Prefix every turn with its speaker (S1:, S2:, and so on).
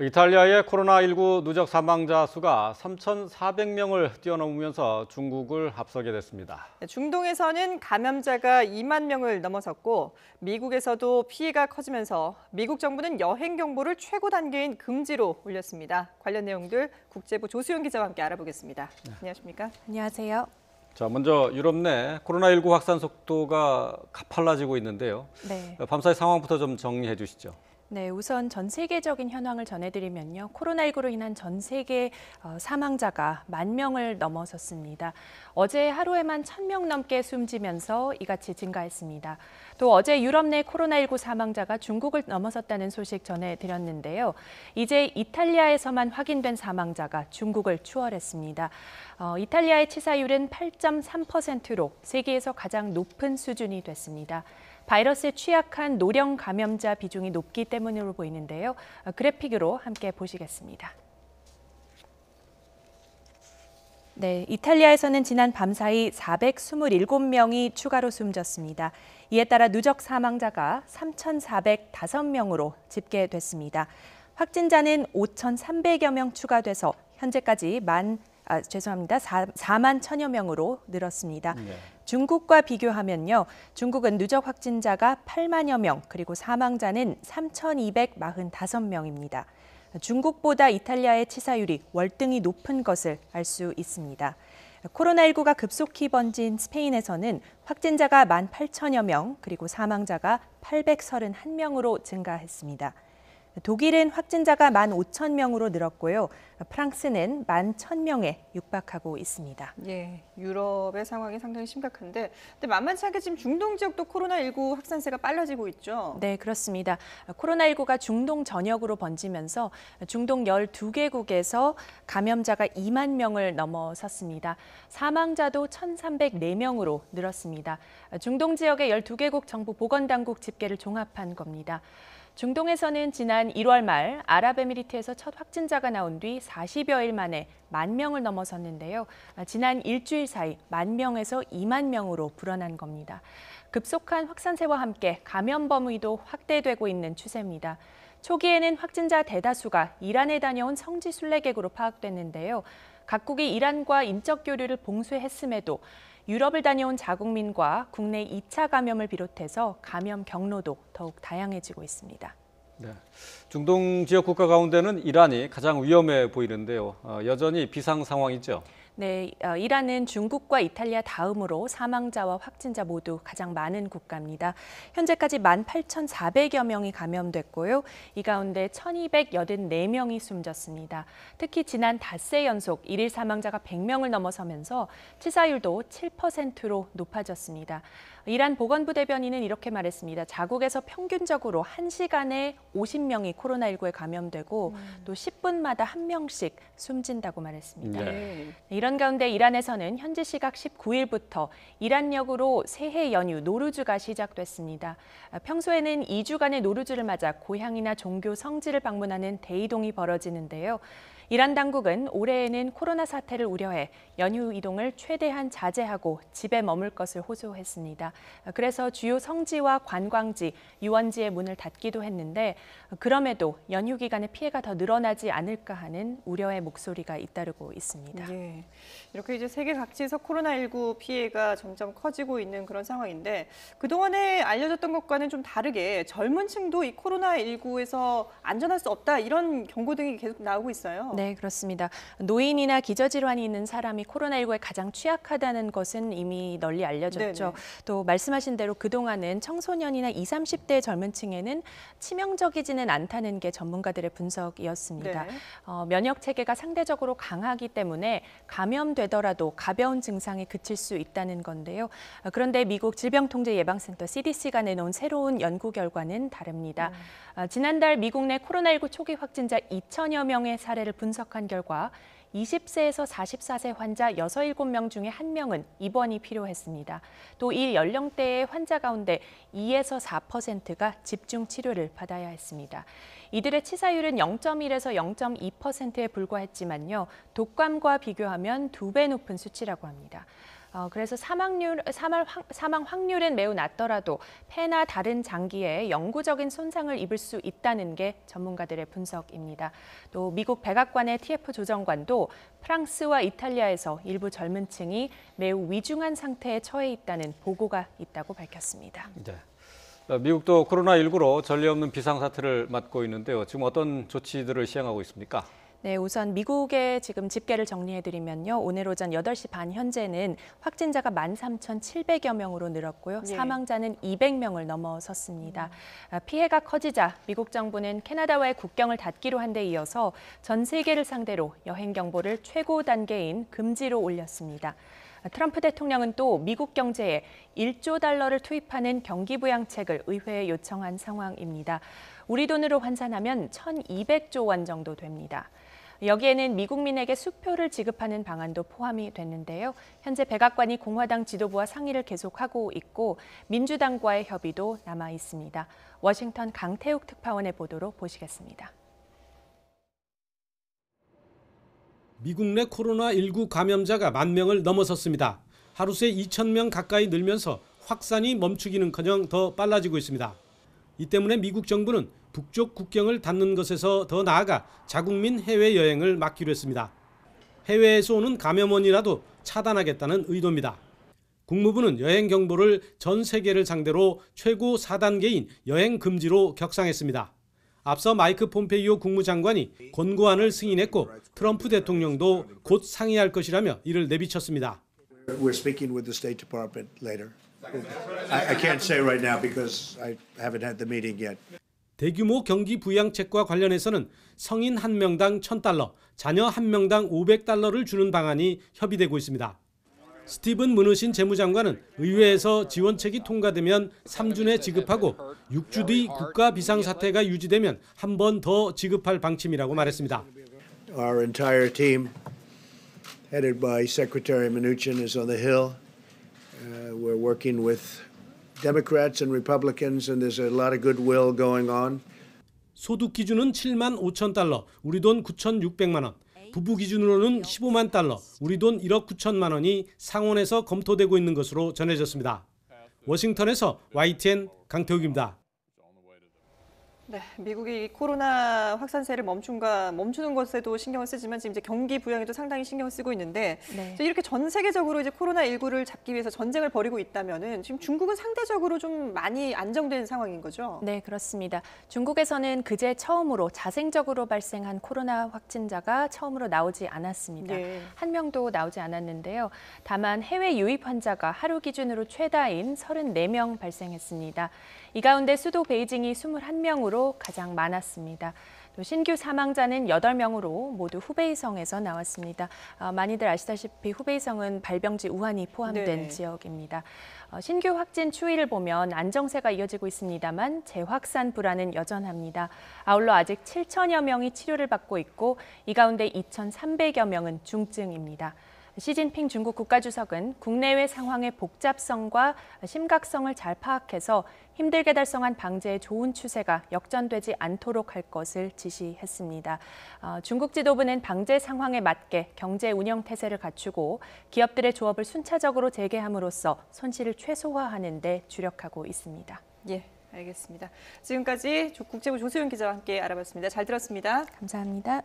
S1: 이탈리아의 코로나19 누적 사망자 수가 3,400명을 뛰어넘으면서 중국을 앞서게 됐습니다.
S2: 중동에서는 감염자가 2만 명을 넘어섰고 미국에서도 피해가 커지면서 미국 정부는 여행 경보를 최고 단계인 금지로 올렸습니다. 관련 내용들 국제부 조수영 기자와 함께 알아보겠습니다. 안녕하십니까?
S3: 안녕하세요.
S1: 자, 먼저 유럽 내 코로나19 확산 속도가 가팔라지고 있는데요.
S3: 네.
S1: 밤사이 상황부터 좀 정리해 주시죠.
S3: 네, 우선 전 세계적인 현황을 전해드리면요. 코로나19로 인한 전 세계 사망자가 10,000명을 넘어섰습니다. 어제 하루에만 1,000명 넘게 숨지면서 이같이 증가했습니다. 또 어제 유럽 내 코로나19 사망자가 중국을 넘어섰다는 소식 전해드렸는데요. 이제 이탈리아에서만 확인된 사망자가 중국을 추월했습니다. 이탈리아의 치사율은 8.3%로 세계에서 가장 높은 수준이 됐습니다. 바이러스에 취약한 노령 감염자 비중이 높기 때문으로 보이는데요. 그래픽으로 함께 보시겠습니다. 네, 이탈리아에서는 지난 밤사이 427명이 추가로 숨졌습니다. 이에 따라 누적 사망자가 3,405명으로 집계됐습니다. 확진자는 5,300여 명 추가돼서 현재까지 4만 1,000여 명으로 늘었습니다. 네. 중국과 비교하면요. 중국은 누적 확진자가 8만여 명, 그리고 사망자는 3,245명입니다. 중국보다 이탈리아의 치사율이 월등히 높은 것을 알 수 있습니다. 코로나19가 급속히 번진 스페인에서는 확진자가 18,000여 명, 그리고 사망자가 831명으로 증가했습니다. 독일은 확진자가 15,000명으로 늘었고요. 프랑스는 11,000명에 육박하고 있습니다.
S2: 예, 유럽의 상황이 상당히 심각한데, 근데 만만치 않게 지금 중동 지역도 코로나19 확산세가 빨라지고 있죠?
S3: 네, 그렇습니다. 코로나19가 중동 전역으로 번지면서 중동 12개국에서 감염자가 2만 명을 넘어섰습니다. 사망자도 1,304명으로 늘었습니다. 중동 지역의 12개국 정부 보건당국 집계를 종합한 겁니다. 중동에서는 지난 1월 말 아랍에미리트에서 첫 확진자가 나온 뒤 40여일 만에 10,000명을 넘어섰는데요. 지난 일주일 사이 10,000명에서 2만 명으로 불어난 겁니다. 급속한 확산세와 함께 감염 범위도 확대되고 있는 추세입니다. 초기에는 확진자 대다수가 이란에 다녀온 성지 순례객으로 파악됐는데요. 각국이 이란과 인적 교류를 봉쇄했음에도 유럽을 다녀온 자국민과 국내 2차 감염을 비롯해서 감염 경로도 더욱 다양해지고 있습니다.
S1: 네. 중동 지역 국가 가운데는 이란이 가장 위험해 보이는데요. 여전히 비상 상황이죠.
S3: 네, 이란은 중국과 이탈리아 다음으로 사망자와 확진자 모두 가장 많은 국가입니다. 현재까지 18,400여 명이 감염됐고요. 이 가운데 1,284명이 숨졌습니다. 특히 지난 닷새 연속 일일 사망자가 100명을 넘어서면서 치사율도 7%로 높아졌습니다. 이란 보건부 대변인은 이렇게 말했습니다. 자국에서 평균적으로 1시간에 50명이 코로나19에 감염되고 또 10분마다 1명씩 숨진다고 말했습니다.
S1: 네.
S3: 이런 가운데 이란에서는 현지 시각 19일부터 이란역으로 새해 연휴 노루즈가 시작됐습니다. 평소에는 2주간의 노루즈를 맞아 고향이나 종교 성지를 방문하는 대이동이 벌어지는데요. 이란 당국은 올해에는 코로나 사태를 우려해 연휴 이동을 최대한 자제하고 집에 머물 것을 호소했습니다. 그래서 주요 성지와 관광지, 유원지의 문을 닫기도 했는데 그럼에도 연휴 기간에 피해가 더 늘어나지 않을까 하는 우려의 목소리가 잇따르고 있습니다.
S2: 예, 이렇게 이제 세계 각지에서 코로나19 피해가 점점 커지고 있는 그런 상황인데 그동안에 알려졌던 것과는 좀 다르게 젊은 층도 이 코로나19에서 안전할 수 없다 이런 경고 등이 계속 나오고 있어요.
S3: 네, 그렇습니다. 노인이나 기저질환이 있는 사람이 코로나19에 가장 취약하다는 것은 이미 널리 알려졌죠. 네네. 또 말씀하신 대로 그동안은 청소년이나 20, 30대 젊은 층에는 치명적이지는 않다는 게 전문가들의 분석이었습니다. 네. 면역 체계가 상대적으로 강하기 때문에 감염되더라도 가벼운 증상에 그칠 수 있다는 건데요. 그런데 미국 질병통제예방센터 CDC가 내놓은 새로운 연구 결과는 다릅니다. 지난달 미국 내 코로나19 초기 확진자 2,000여 명의 사례를 분석한 결과 20세에서 44세 환자 6, 7명 중에 1명은 입원이 필요했습니다. 또 이 연령대의 환자 가운데 2에서 4%가 집중 치료를 받아야 했습니다. 이들의 치사율은 0.1에서 0.2%에 불과했지만요. 독감과 비교하면 2배 높은 수치라고 합니다. 그래서 사망 확률은 매우 낮더라도 폐나 다른 장기에 영구적인 손상을 입을 수 있다는 게 전문가들의 분석입니다. 또 미국 백악관의 TF 조정관도 프랑스와 이탈리아에서 일부 젊은 층이 매우 위중한 상태에 처해 있다는 보고가 있다고 밝혔습니다.
S1: 네. 미국도 코로나19로 전례 없는 비상사태를 맞고 있는데요. 지금 어떤 조치들을 시행하고 있습니까?
S3: 네, 우선 미국의 지금 집계를 정리해드리면요. 오늘 오전 8시 반 현재는 확진자가 13,700여 명으로 늘었고요.
S2: 예.
S3: 사망자는 200명을 넘어섰습니다. 피해가 커지자 미국 정부는 캐나다와의 국경을 닫기로 한 데 이어서 전 세계를 상대로 여행 경보를 최고 단계인 금지로 올렸습니다. 트럼프 대통령은 또 미국 경제에 1조 달러를 투입하는 경기부양책을 의회에 요청한 상황입니다. 우리 돈으로 환산하면 1,200조 원 정도 됩니다. 여기에는 미국민에게 수표를 지급하는 방안도 포함이 됐는데요. 현재 백악관이 공화당 지도부와 상의를 계속하고 있고 민주당과의 협의도 남아 있습니다. 워싱턴 강태욱 특파원의 보도로 보시겠습니다.
S4: 미국 내 코로나19 감염자가 10,000명을 넘어섰습니다. 하루 새 2,000명 가까이 늘면서 확산이 멈추기는커녕 더 빨라지고 있습니다. 이 때문에 미국 정부는 북쪽 국경을 닫는 것에서 더 나아가 자국민 해외여행을 막기로 했습니다. 해외에서 오는 감염원이라도 차단하겠다는 의도입니다. 국무부는 여행 경보를 전 세계를 상대로 최고 4단계인 여행 금지로 격상했습니다. 앞서 마이크 폼페이오 국무장관이 권고안을 승인했고 트럼프 대통령도 곧 상의할 것이라며 이를 내비쳤습니다.
S5: We're speaking with the State Department later. I can't say right now because I haven't had the meeting yet.
S4: 대규모 경기 부양책과 관련해서는 성인 1명당 $1,000, 자녀 1명당 $500를 주는 방안이 협의되고 있습니다. 스티븐 무누신 재무장관은 의회에서 지원책이 통과되면 3주 내 지급하고 6주 뒤 국가 비상사태가 유지되면 한 번 더 지급할 방침이라고 말했습니다.
S5: Our entire team, headed by Secretary Mnuchin, is on the Hill. We're working with Democrats and Republicans, and there's a lot of goodwill going on.
S4: 소득 기준은 $75,000, 우리 돈 9,600만 원. 부부 기준으로는 $150,000, 우리 돈 1억 9천만 원이 상원에서 검토되고 있는 것으로 전해졌습니다. 워싱턴에서 YTN 강태욱입니다.
S2: 네, 미국이 코로나 확산세를 멈추는 것에도 신경을 쓰지만 지금 이제 경기 부양에도 상당히 신경을 쓰고 있는데
S3: 네.
S2: 이렇게 전 세계적으로 이제 코로나19를 잡기 위해서 전쟁을 벌이고 있다면은 지금 중국은 상대적으로 좀 많이 안정된 상황인 거죠?
S3: 네, 그렇습니다. 중국에서는 그제 처음으로 자생적으로 발생한 코로나 확진자가 처음으로 나오지 않았습니다.
S2: 예.
S3: 한 명도 나오지 않았는데요. 다만 해외 유입 환자가 하루 기준으로 최다인 34명 발생했습니다. 이 가운데 수도 베이징이 21명으로 가장 많았습니다. 또 신규 사망자는 8명으로 모두 후베이성에서 나왔습니다. 많이들 아시다시피 후베이성은 발병지 우한이 포함된
S2: 네.
S3: 지역입니다. 신규 확진 추이를 보면 안정세가 이어지고 있습니다만 재확산 불안은 여전합니다. 아울러 아직 7천여 명이 치료를 받고 있고 이 가운데 2,300여 명은 중증입니다. 시진핑 중국 국가주석은 국내외 상황의 복잡성과 심각성을 잘 파악해서 힘들게 달성한 방제의 좋은 추세가 역전되지 않도록 할 것을 지시했습니다. 중국 지도부는 방제 상황에 맞게 경제 운영 태세를 갖추고 기업들의 조업을 순차적으로 재개함으로써 손실을 최소화하는 데 주력하고 있습니다.
S2: 예, 알겠습니다. 지금까지 국제부 조수연 기자와 함께 알아봤습니다. 잘 들었습니다.
S3: 감사합니다.